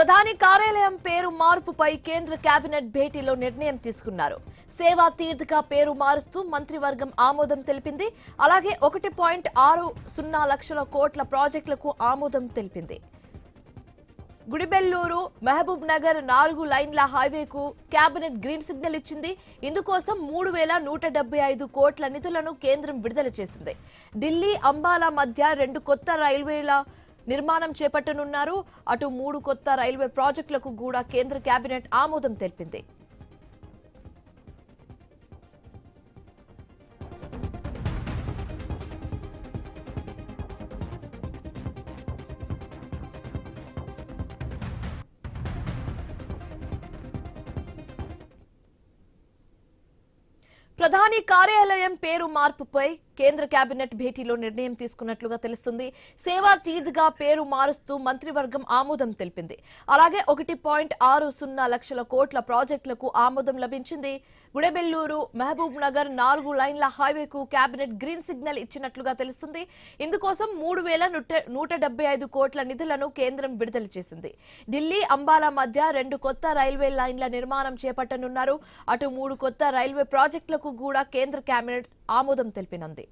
ప్రధాని కార్యాలయం పేరు మార్పుపై కేంద్ర కేబినెట్ భేటీలో నిర్ణయం తీసుకున్నారు. సేవా తీర్థగా పేరు మారుస్తూ మంత్రివర్గం ఆమోదం తెలిపింది. అలాగే 1.60 లక్షల కోట్ల ప్రాజెక్టులకు ఆమోదం తెలిపింది. గుడిబెల్లూరు మహబూబ్ నగర్ 4 లైన్ల హైవేకు కేబినెట్ గ్రీన్ సిగ్నల్ ఇచ్చింది. ఇందుకోసం 3175 కోట్ల నిధులను కేంద్రం విడుదల చేసింది. ఢిల్లీ అంబాలా మధ్య 2 కొత్త రైల్వేల నిర్మాణం చేపట్టనున్నారు. అటు 3 కొత్త రైల్వే ప్రాజెక్టులకు కూడా కేంద్ర కేబినెట్ ఆమోదం తెలిపింది. ప్రధాని కార్యాలయం పేరు మార్పుపై కేంద్ర కేబినెట్ భేటీలో నిర్ణయం తీసుకున్నట్లుగా తెలుస్తుంది. సేవా తీర్థగా పేరు మారుస్తూ మంత్రివర్గం ఆమోదం తెలిపింది. అలాగే 1.60 లక్షల కోట్ల ప్రాజెక్టులకు ఆమోదం లభించింది. గుడెబెల్లూరు మహబూబ్ నగర్ 4 లైన్ల హైవేకు కేబినెట్ గ్రీన్ సిగ్నల్ ఇచ్చినట్లుగా తెలుస్తుంది. ఇందుకోసం 3175 కోట్ల నిధులను కేంద్రం విడుదల చేసింది. ఢిల్లీ అంబాలా మధ్య 2 కొత్త రైల్వే లైన్ల నిర్మాణం చేపట్టనున్నారు. అటు 3 కొత్త రైల్వే ప్రాజెక్టులకు కూడా కేంద్ర కేబినెట్ ఆమోదం తెలిపినంది.